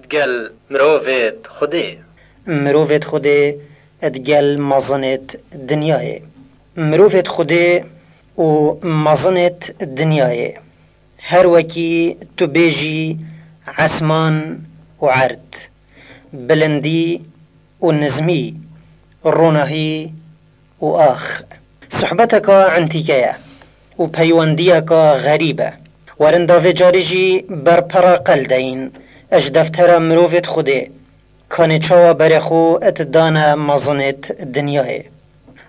دگل مروفت خودی مروفت خودی ادگل مزنت دنیای مروفت خودی و مزنت دنیای هر وکی تو بیجی عسمان و عرد بلندی و نزمی رونهی و آخ صحبتك عنتيكيا و پیوندیك غریبه ورنداف جارجی بر پرا قلدین اجدفتر مروفت خوده کانی چاوا برخو اتدانا مزنت دنیای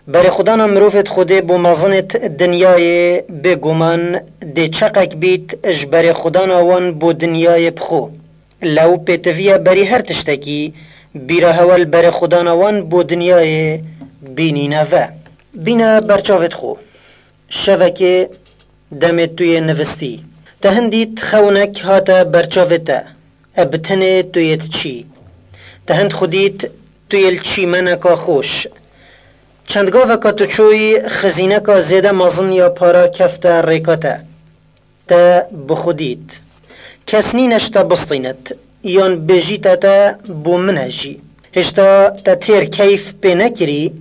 برخودانا مروفت خوده بو مزنت دنیای بگومان دی چقک بیت اج برخودانا وان بو دنیای بخو لو پیتویا بری هر تشتکی بیره هول برخودانا وان بو دنیای بینی نوه بینا برچاوت خو شوکه دمت توی نوستی تهندیت خونک هاتا برچاوتا ابتنه تویت چی تهند خودیت توی چی منکا خوش چندگاه که تو چوی خزینه که زیده مزن یا پارا کفتا ریکاتا تا بخودیت کسنی نشتا بسطینت یان بجیتا تا بو منهجی هشتا تا تیر کیف پی نکری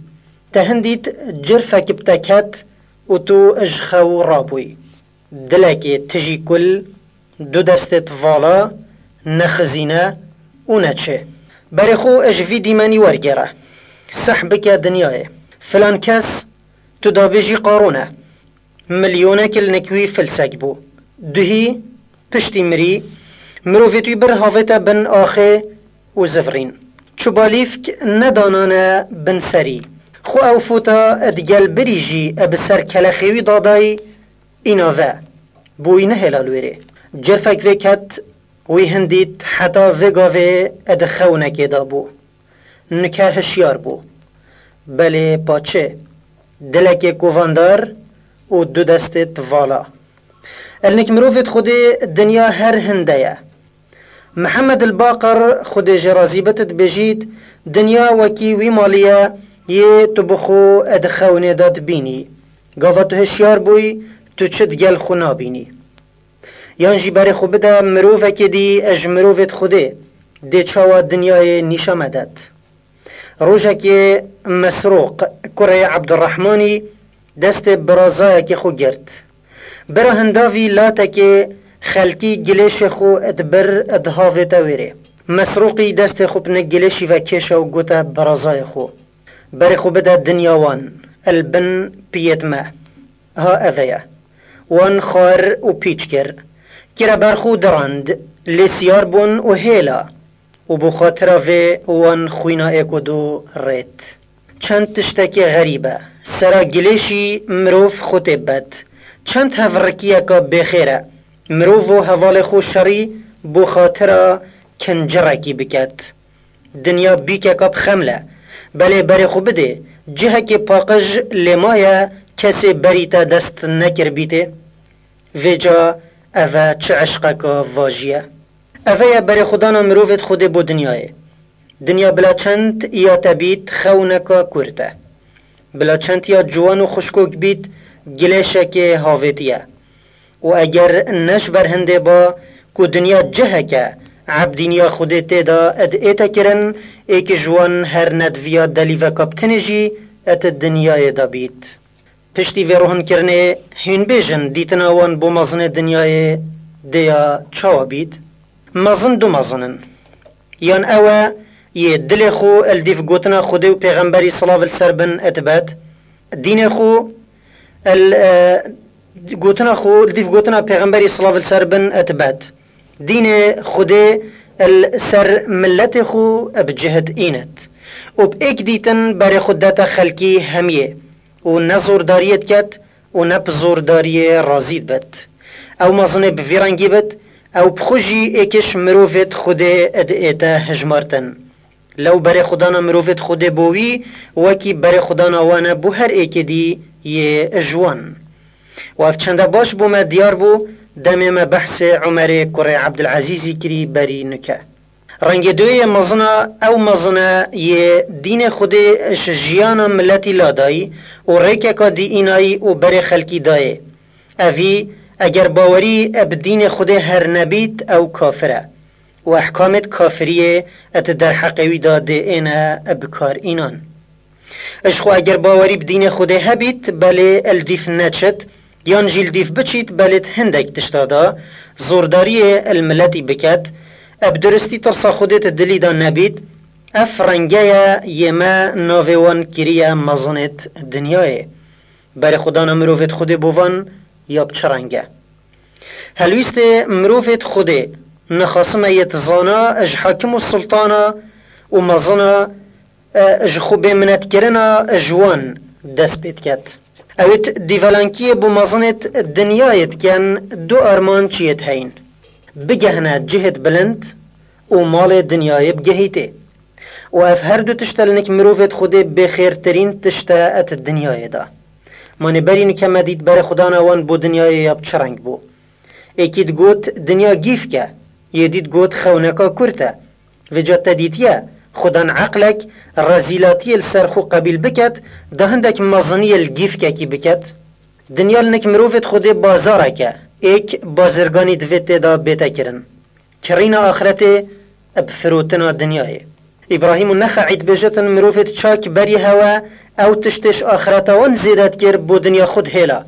تهندیت جرفک بتکت و تو اجخو رابوی دلکی تجی کل دو دستت والا نخزینه و نچه برخو اجوی دیمانی ورگره سحبک دنیای فلان کس تو دابجی قارونه ملیونه کل نکوی فلسک بو دوهی پشتی مری مروفیتوی بر هاوتا بن آخه و زفرین چوبالیفک ندانانه بن سری خو او فوتا ادگل بریجی ابسر کلخیوی دادای ایناوه بوی نه هلالویره جرفک وکت وی هندیت حتا وگاوه ادخونکی دا بو نکه هشیار بو بله پاچه دلک کوواندار و دو دستت والا النک مروفت خود دنیا هر هنده محمد الباقر خود جرازیبتت بجید دنیا وکی وی مالیه یه تو بخو ادخونه داد بینی گاوا تو هشیار بوی تو چه دگل خو نابینی یان جی بر خو بده مروفه که دی اج مروفت خوده دی چاوا دنیای نیشا مدد روژه که مسروق کره عبدالرحمنی دست برازای که خو گرد برا هنداوی لاته که خلکی گلیش خو ادبر ادهاوه تاویره مسروقی دست خوب نگلیشی و کشا و گوتا برازای خو بر خو بده دنیاوان البن پیت ما ها اویا وان خار و پیچ کر کرا برخو درند لسیار بون و هیلا و بخاطر و وان خوینا اکودو ریت چند تشتکی غریبه سرا گلیشی مروف خوتب بد چند هفرکیه که بخیره مروف و حوال خو شری بخاطر کنجرکی بکد دنیا بیکه که بخمله بله بری خو بده جهه که پاقج لمایه کسی بریتا دست نکر بیته ویجا اوه چه عشقه که واجیه اوه بری خودانا مروفت خوده بو دنیای دنیا بلا چند یا تبیت خونکا کرده بلا چند یا جوان و خشکوک بیت گلیشه که هاویتیه و اگر نش برهنده با که دنیا جهه که عبدینیا خوده تیدا اد ایتا کرن ایک جوان هر ندویا دلیوه کبتنجی ات دنیای دا بیت پشتی وی روحن کرنه هین بیجن دیتناوان بو مزن دنیای دیا چاوا بیت مزن دو مزنن یان اوه یه دل خو الدیف گوتنا خوده و پیغمبری صلاة السربن اتبات دین خو گوتنا خو الدیف گوتنا پیغمبری صلاة السربن اتبات دین خوده السر ملت خو بجهت اینت و بإيك ديتن بري خدتا خلقي هميه و نزور داريت كت و نبزور داريه رازيد بت او مزنه بفيرانگي بت او بخوجي ايكش مروفت خوده ادئتا هجمارتن لو بري خدانا مروفت خوده بوي وكي بري خدانا وانا بو هر ايكي دي يه اجوان و اف چنده باش بو ما ديار بو دمي ما بحث عمر كري عبدالعزيزي كري بري نكه رنگ دوی مزنا او مزنا یه دین خود جیانا ملتی لادایی و ریکه که دی اینایی و بر خلکی دایه اوی اگر باوری اب دین خود هر نبیت او کافره و احکامت کافریه ات در حقوی داده اینا بکار اینان. اشخو اگر باوری بدین خوده هبیت بله الدیف نچت یان جیل دیف بچیت بلت هندک تشتادا زورداری الملتی بکت اب درستی ترسا خودت دلی دا نبید اف رنگه یما ناویوان کریه مزانت دنیای بر خدا مروفت خود بوان یا بچه رنگه هلویست مروفت خوده نخاسم یتزانا اج حاکم و سلطانا و مزانا اج خوب منت کرنا اجوان دست بید کت اوید دیولانکی بو مزانت دنیایت کن دو ارمان چیت هین بگهنه جهت بلند و مال دنیای بگهیته و اف هر دو تشتلنک مروفت خوده بخیرترین تشتا ات دنیای دا مانی برین که مدید بر خدا نوان بو دنیای یاب چرنگ بو ایکید گوت دنیا گیف که یدید گوت خونکا کرتا و جا تدیتیا خودان عقلك رزيلاتي السرخو قبيل بكت دهندك مزني الجيف كي بكت دنيا لنك مروفت خودي بازارك ايك بازرگاني دويت دا بيتا كرن كرينا آخرتي بفروتنا دنياي إبراهيم النخعيد بجتن مروفت چاك بري هوا او تشتش آخرتا وان زيدت كر بو دنيا خود هيلا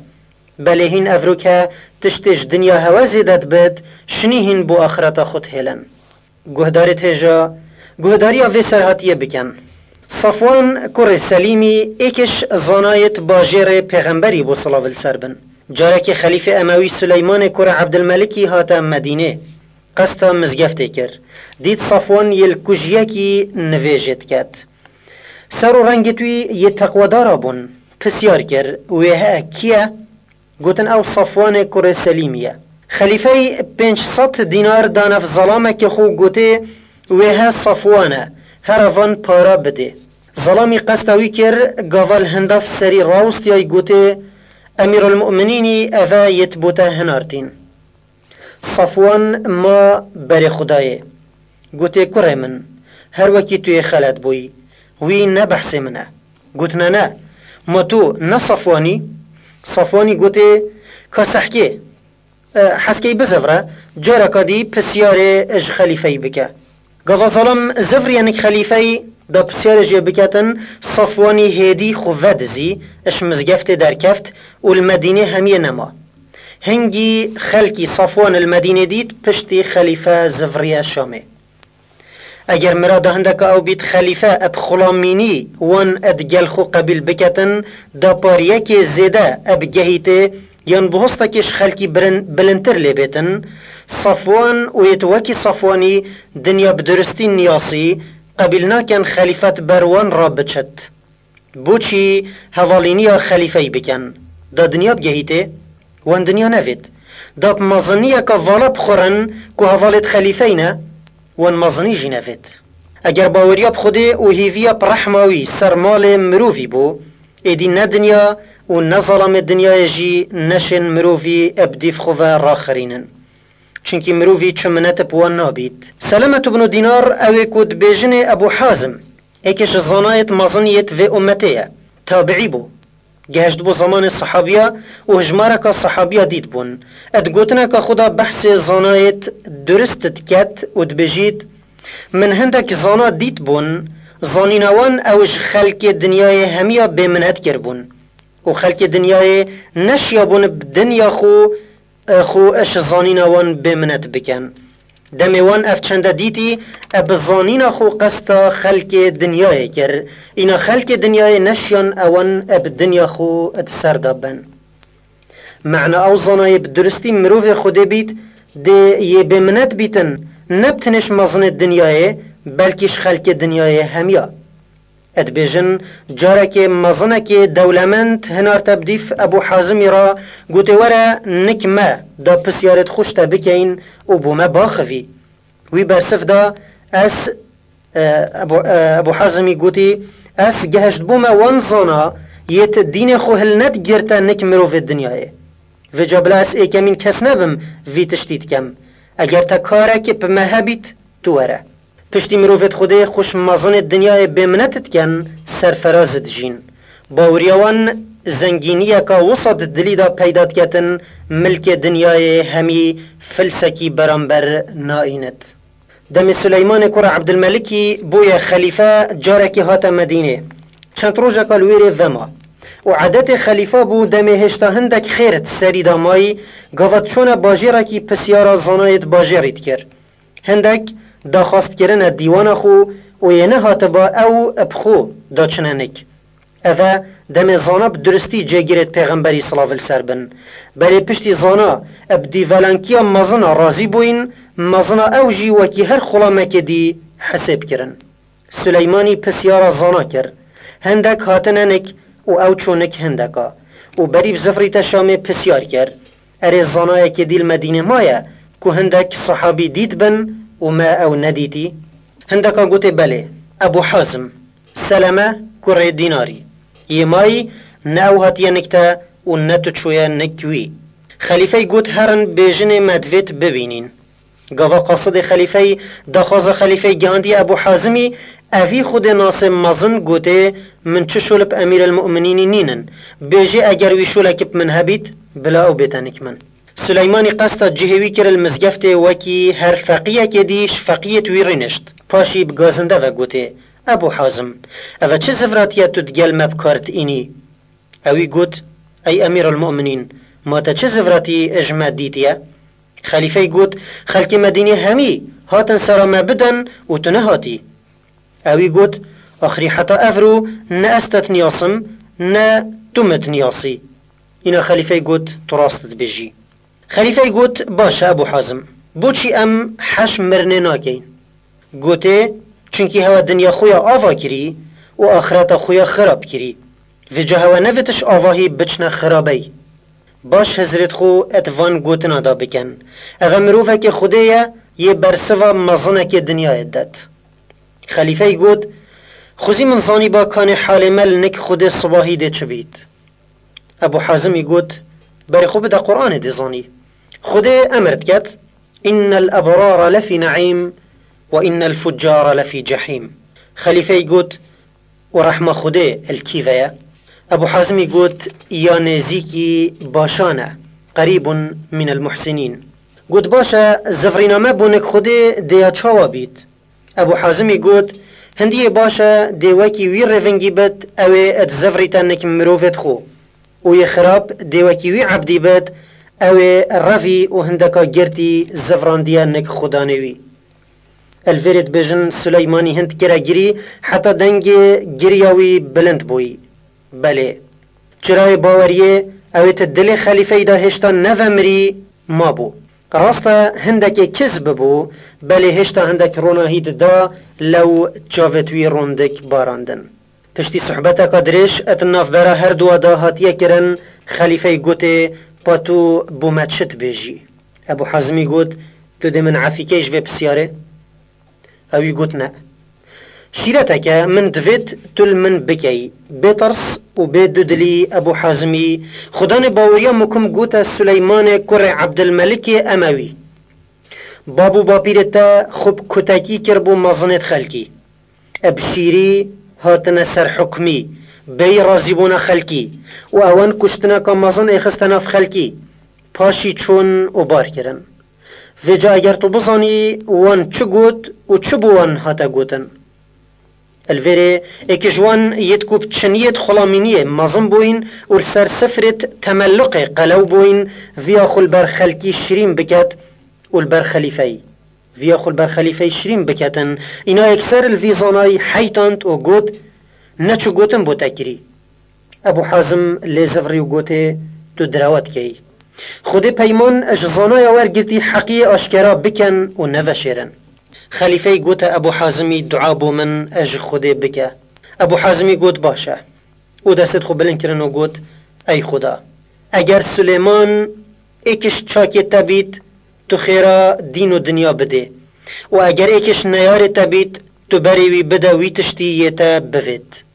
بلهين افروكا تشتش دنيا هوا زيدت بد شنيهن بو آخرتا خود هيلن گهدارت هجا گهداری اوی سرحاتیه بکن صفوان کور سلیمی ایکش زانایت باجر پیغمبری بو صلاة السربن جارک خلیفه اموی سلیمان کور عبدالملکی هاتا مدینه قستا مزگفته کر دید صفوان یل کجیکی نویجت کد سر و رنگ توی یه تقوادارا بون پسیار کر ویها کیه گوتن او صفوان کور سلیمیه خلیفه 500 دینار دانف ظلامه که خو گوته وها صفوانه هرفان پارا بده ظلامی قستوی کر گوال هندف سری راوست یای گوته امیر المؤمنینی اوه یتبوته هنارتین صفوان ما بر خدایه گوته کره من هر وکی توی خلط بوی وی نبحث منه گوتنا نه ما تو نه صفوانی گوته کسحکه حسکی بزفره جارکا دی پسیار اج خلیفه بکه گاوا ظلم زفريانك خليفي دا بسيار جي بكاتن صفواني هدي خوفادزي اش مزگفت در كفت والمدينة همية نما هنگي خلقي صفوان المدينة ديت پشتي خليفة زفريا شامي اگر مراد هندك او بيت خليفة اب خلاميني وان ادگل خو قبل بكاتن دا پاريك زيدا اب جهيته يان بهستكش خلقي بلنتر لبيتن صفوان ويتوكي صفواني دنيا بدرستي نياسي قبلنا كان خليفة بروان رابطشت بوچي هوالينيا خليفة بكن دا دنيا بجهيته وان دنيا نفيد دا بمظنية كفالا بخورن كو هوالت خليفينا وان مظني جي نفيد اگر باوريا بخوده و هيفيا برحماوي سرمال مروفي بو ايدي ندنيا و نظلم الدنيا يجي نشن مروفي ابديف خوفا راخرينن چونکی مروفی چمنت بوان نابید سلامت بن دینار اوی کود بیجن ابو حازم ایکش زانایت مزنیت و امتیه تابعی بو گهشت بو زمان الصحابیه و هجمارک الصحابیه دید بون اد گوتنک خدا بحث زانایت درست دکت و دبجید من هندک زانا دید بون زانینوان اوش خلق دنیای همیا بمنت کر بون و خلق دنیای نشیا بون بدنیا خو اش زانینا وان بمنت بکن دمی وان اف چنده دیتی اب زانینا خو قستا خلق دنیای کر اینا خلق دنیای نشیان اوان اب دنیا خو اد سردابن معنی او زانای بدرستی مروف خوده بید ده یه بمنت بیتن نبتنش مزن دنیای بلکش خلق دنیای همیا اد بیجن جارک مزنک دولمند هنار تبدیف ابو حازمی را گوته ورا نکمه دا پسیارت خوشتا بکین و بومه باخوی وی برسف دا اس ابو حازمی گوتی اس گهشت بومه وانزانا یت دین خو هلنت گرتا نک مروف دنیای و جابلا اس ایکمین کس نبم وی تشتید کم اگر تا کارک بمه بیت تو وره پشتی مروفت خوده خوش مازن دنیای بمنتت کن سرفراز دجین باوریوان زنگینیه که وسط دلی دا پیدات کتن ملک دنیای همی فلسکی برانبر نائینت دم سليمان كرة عبد الملكي بويا خليفة جارك هات مدينة چند روجا كالويري فما وعادت خليفة بو دم هشتا هندك خيرت سري داماي قوات شونا باجيراكي پسيارا زانايت باجيريت كر هندك داخواست کرن دیوان خو و ینه هاتبا او ابخو دا چنانک اوه دم زانا بدرستی جگیرت پیغمبری صلاف السربن بلی پشتی زانا اب دیولانکیا مزنا رازی بوین مزنا او جی وکی هر خلامک دی حساب کرن سلیمانی پسیارا زانا کر هندک هاتننک و او چونک هندکا و بری بزفری تشامه پسیار کر اری زانای که دیل مدینه مایه که هندک صحابی دید بن وما او نديتي هندكا قلت بله ابو حازم سلامة كره ديناري يماي ناو هاتيا نكتا ونتو شويا نكوي خليفي قلت هرن بيجن مدفت ببينين قفا قصد خليفي دخوز خليفي جهاندي ابو حازمي اوی خود ناسم مزن قلت من چه شلب امير المؤمنين نينن بيجي اگر وي شلك من هبيت بلا او بيتانك من سليماني قصد جهوي كر المزگفت وكي هر فقيه كديش فقيه ويرنشت پاشي بگازنده و گوته ابو حازم اوه چه زفراتيا تدگل مبكارت اني اوي گوت اي امير المؤمنين ما تا چه زفراتي اجمع ديتيا خليفه گوت خلق مدينه همي هاتن سرا ما بدن و تنهاتي اوي گوت اخري حتى افرو نا استت نياصم نا تمت نياصي انا خليفه گوت تراستت بجي خليفه قوت باشا ابو حازم بوچي ام حش مرنه ناكين قوته چونكي هوا دنيا خويا آفا كري و آخرت خويا خراب كري في جا هوا نفتش آفاهي بچنا خرابي باش هزرت خو اتوان قوتنا دا بكن اغا مروفه که خوديا يه برسوا مزنه که دنيا ادت خليفه قوت خوزي من زاني با كان حال مل نك خود صباحي دي چبيت ابو حازم يقوت بري خوب دا قرآن دي زاني خدي أمرت كت إن الأبرار لفي نعيم وإن الفجار لفي جحيم خليفة يقول ورحمة خدي الكيفية أبو حازم يقول يا نزيكي باشانا قريب من المحسنين قلت باشا زفرنا ما بونك خدي ديا تشاوا بيت أبو حازم يقول هندي باشا ديواكي وير رفنجي بت أوي اتزفريتانك مروفت خو ويخراب ديواكي وي عبدي بت اوه رفي و هندكا گرتي زفرانديانك خدانوي الفرد بجن سليماني هند كرا جري حتى دنگ جرياوي بلند بوي بله چرای باوريه اوه تدل خليفه دا هشتا نفمري ما بو راستا هندك كذب بو بله هشتا هندك روناهيد دا لو جاوتوي روندك باراندن پشتی صحبتا قدرش اتناف برا هر دو دا هاتيه کرن خليفه گوته پاتو بومتشت بيجي ابو حازمي قلت تو دي من عفيكيش في بسياره اوي قلت نا شيرتك من دفت تل من بكي بطرس و بددلي ابو حازمي خدان باوريا مكم قلت سليمان كر عبد الملك اموي بابو بابيرتا خب كتاكي كربو مزنت خلقي ابشيري هاتنا سر حكمي بي رازيبونا خلقي و اوان کشتنا که مزن اخستنا في خلقي پاشي چون و بار کرن و جا اگر تو بزانی وان چو گوت و چو بوان هاتا گوتن الوره اكجوان يتكوب تشنيت خلامينية مازن بوين ورسر سفرت تملق قلو بوين فيا خل بر خلقي شرين بكت والبر خليفي فيا خل بر خليفي شرين بكتن انا اكسر الفيزاناي حيتانت و قوت نچو گوتن بو تکری ابو حازم لیزفری و گوته تو دراوت کی خود پیمان اجزانای ورگرتی حقی اشکرا بکن و نوشیرن خلیفه گوته ابو حازمی دعا بو من اج خود بکه ابو حازمی گوت باشه او دست خو بلند کرن و گوت ای خدا اگر سلیمان ایکش چاکی تبید تو خیرا دین و دنیا بده و اگر ایکش نیار تبید تو بریوی بده وی تشتی یتا بوید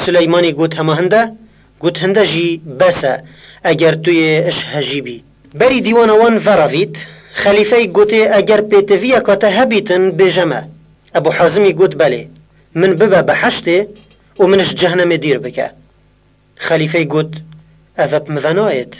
سليماني قوت هما هنده قوت هنده جي بسا اگر توی اش هجيبي بري ديوان وان فرافيت خليفي قوتي اگر بيتفيا كاتا هبيتن بجمع ابو حازمي قوت بلي من ببا بحشته ومنش جهنم دير بكا خليفي قوت افا بمذنايت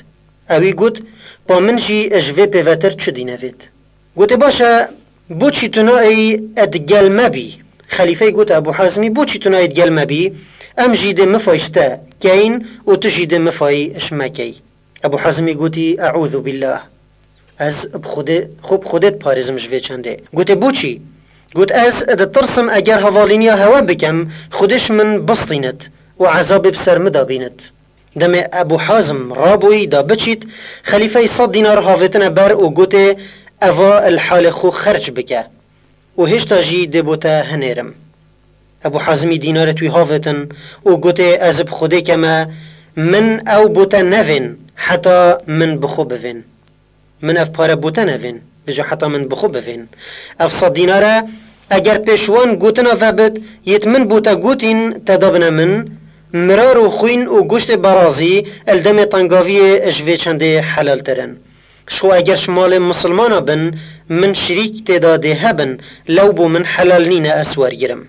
اوي قوت با من جي اجوه بيواتر چه دينويت قوت باشا بوچی تنای ادگل مبی خلیفه گوت ابو حازمی بوچی تنای ادگل مبی ام جیده مفایشتا کین و تو جیده مفای اشمکی ابو حازمی گوتی اعوذ بالله از خوب خودت پارزم جوه چنده گوته بوچی گوت از ترسم اگر هوالینیا هوا بکم خودش من بسطیند و عذاب بسر مدا بیند دم ابو حازم رابوی دا بچیت خلیفه 100 دینار هافتن بر و گوته اوا الحال خو خرج بکه و هشتا جی دبوتا هنیرم ابو حازمی دینار توی هافتن و گوته از بخوده کما من او بوتا نوین حتی من بخو بوین من اف پاره بوتا نوین بجا حتی من بخو بوین اف 100 دیناره اگر پیشوان گوتنا فبت یت من بوتا گوتین تدابنا من مرار و خوین و گوشت برازی الدم تنگاوی اجوه چنده حلال ترن شو اگر شمال مسلمانا بن من شریک تداده هبن لو بو من حلال نین اسوار گرم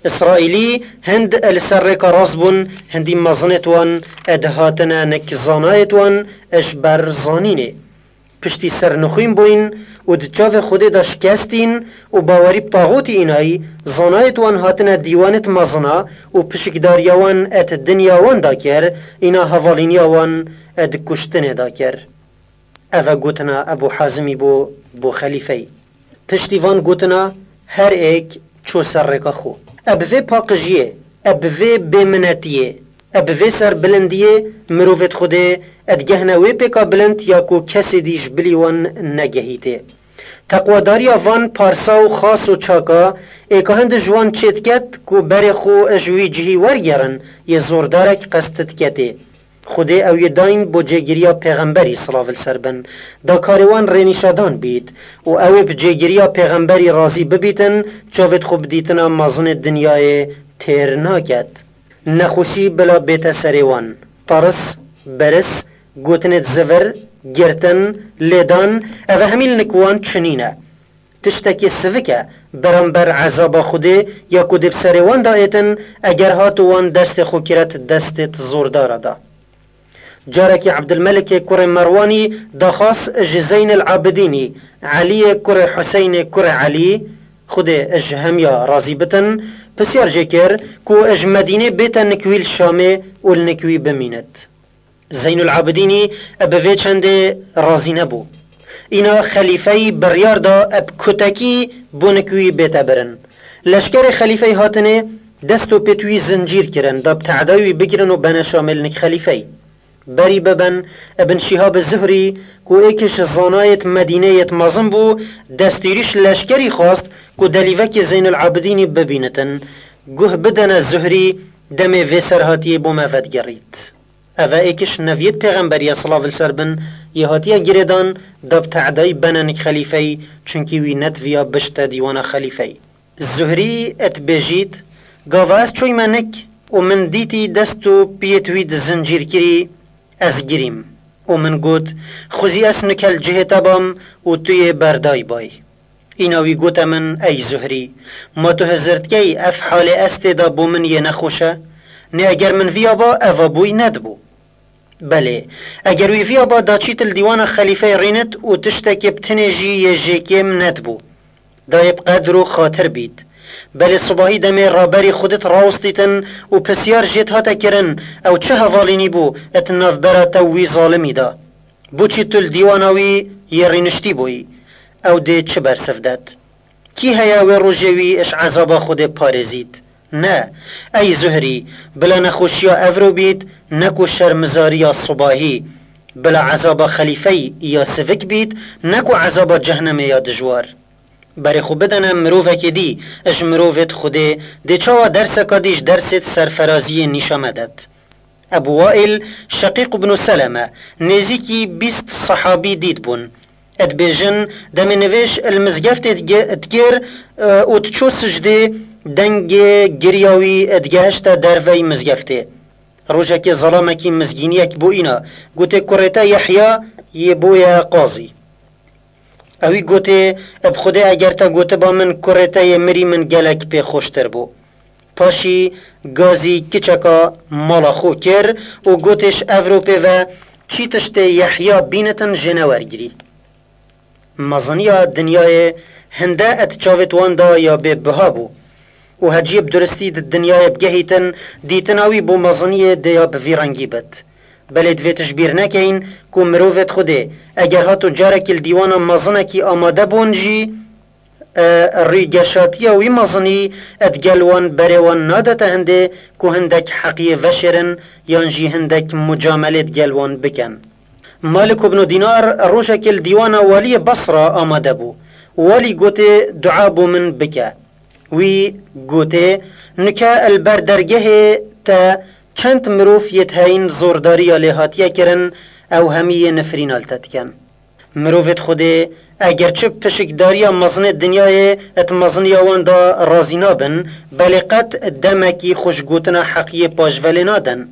اسرائیلی هند السرک راس بون هندی مزنت وان ادهاتنا نک زانایت وان اشبر زانینه پشتی سر نخوین بوین و دچاو خود دا شکستین و باوری بطاغوت اینایی زانایت وان هاتنا دیوانت مزنا و پشکداریوان ات دنیاوان دا کر اینا حوالینیوان ات کشتن دا کر اوه گوتنا ابو حازمی بو خلیفه پشتیوان گوتنا هر ایک چو سر رکا خو ابوه پاقجیه ابوه بمنتیه ابوه سر بلندیه مروفت خوده ادگهنا وی پیکا بلند یا کو کسی دیش بلیوان نگهیده تقواداری وان پارسا و خاص و چاکا ایکا هند جوان چیت کت کو بر خو اجوی جهی ورگرن یه زوردارک قصدت کته خوده او یه داین بو جگیریا پیغمبری صلاف السربن دا کاروان رینیشادان بید و او به جگیریا پیغمبری رازی ببیتن چاوت خوب دیتنا مازن دنیای تیر ناکد نخوشی بلا بیت سریوان طرس برس گوتنت زور گرتن لیدان او همیل نکوان چنینه تشتکی سوکه برانبر عذاب خوده یا کدب سریوان دایتن اگر هاتوان دست خوکرت دستت زوردار دا جارك عبد الملك كر مرواني دخاص زين العابديني علي كر حسين كر علي خود اجهميا رازيبتن بسيار جيكر كو اج مدينة بيتا نكوي الشامي والنكوي بمينت زين العابديني ابوه چند رازي نبو اینا خلیفه بریار دا اب کتکی بونکوی بیتا برن لشکر خلیفه هاتنه دستو پتوی زنجیر کرن دا بتعداوی بگرن و بنا شامل نک خلیفه بری ببن ابن شهاب الزهری کو ایکش زانایت مدینه مازن بو دستیریش لشکری خواست کو دلیوک زین العابدین ببینتن گوه بدن الزهری دم ویسر هاتی بو مفد گرید اوه ایکش نوید پیغمبری صلاف السربن یه هاتیه گریدان دب تعدای بنانک خلیفه چونکی وی ندویا بشت دیوان خلیفه الزهری ات بجید گاواز چوی منک و من دیتی دستو پیتوید زنجیر کری از گریم و من گوت خوزی اس نکل جهتا بام و توی بردای بای ایناوی گوت من ای زهری ما تو هزرد که اف حال استدا بو من یه نخوشه نه اگر من ویا با اوه بوی ندبو بله اگر وی ویا با دا چیتل دیوان خلیفه رینت و تشتکی بتنجی یه جیکیم ندبو دایب قدر و خاطر بید بله صباحی دمی رابری خودت راوستیتن و پسیار جیت هاتا کرن او چه هوالینی بو اتناف براتا وی ظالمی دا بو چی تل دیواناوی یه رینشتی بوی او ده چه برسفدد کی هیا و روژوی اش عذابا خود پارزید نه ای زهری بلا نخوشیا افرو بید نکو شرمزاریا صباحی بلا عذابا خلیفه یا سفک بید نکو عذابا جهنم یا دجوار بری خوب بدن مروفه که دی اش مروفت خوده دی چاوا درس کدیش درست سرفرازی نشامدد ابو وائل شقیق بن سلمه نزیکی 20 صحابی دید بون ادبیجن دم نویش المزگفت ادگر او تچو سجده دنگ گریاوی ادگهشتا دروی مزگفته روژه که ظلامه که مزگینیک بو اینا گوته کرتا یحیا یه بویا قاضی اوی گوته اب خوده اگر تا گوته با من کرتا مری من گلک پی خوشتر بو پاشی گازی کچکا مالا خو کر و گوتش اوروپی و چی تشت یحیا بینتن جنوار گری مزنیا دنیای هنده اتچاوت واندا یا به بهابو و هجیب درستی دنیای بگهیتن دیتناوی بو مزنی دیا بویرنگی بد بله دویتش بیر نکین که مروفت خوده اگر هاتو جارکل دیوانا مزنکی آماده بونجی ریگشاتی وی مزنی ادگلوان بروان نادت هنده که هندک حقی وشرن یانجی هندک مجاملت گلوان بکن. مالک ابن دینار روشکل دیوانا والی بصره آماده بو والی گوته دعا بو من بکه وی گوته نکه البردرگه تا چند مروف یتهین زورداری لحاتیه کرن او همی نفرین التت کن مروفت خوده اگرچه پشکداری مزن دنیای ات مزنی وان دا رازی نابن بلی قد دمکی خوشگوتنا حقی پاجولی نادن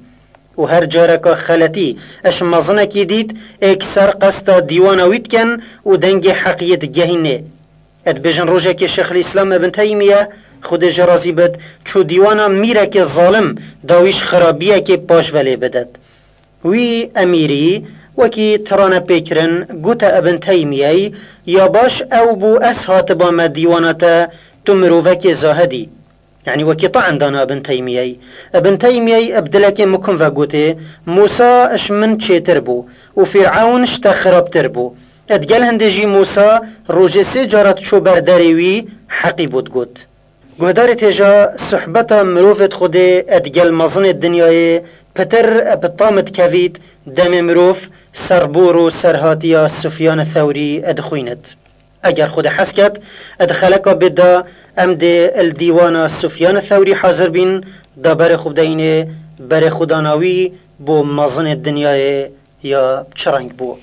و هر جارکا خلطی اش مزنکی دید اکسر قصد دیوانویت کن و دنگ حقیت گهینه ات بجن روژه که شیخ الاسلام ابن تیمیه خود جرازی بد چو دیوانا میره که ظالم داویش خرابیه که پاجولی بدد وی امیری وکی ترانه پیکرن گوتا ابن تیمیه یا باش او بو اسهات با ما دیوانتا تو مروفک زاهدی يعني وكي طعن دانا ابن تيمية ابدلك مكن فاقوتي موسى اش من چه بو وفرعون اشتا خراب تربو ادقال هندجي موسى روجي سي جارت شو برداريوي حقي بود قوت قهدار تيجا صحبتا مروفت خودي ادقال مظن الدنيا پتر بطامت كافيت دم مروف سربورو سرهاتيا سفيان الثوري ادخوينت اگر خود حسكت ادخلك بدا ام ده الديوان سفيان الثوري حاضر بين دا بر خود دينه بر خداناوي بو مظن الدنيا يا چرنگ بو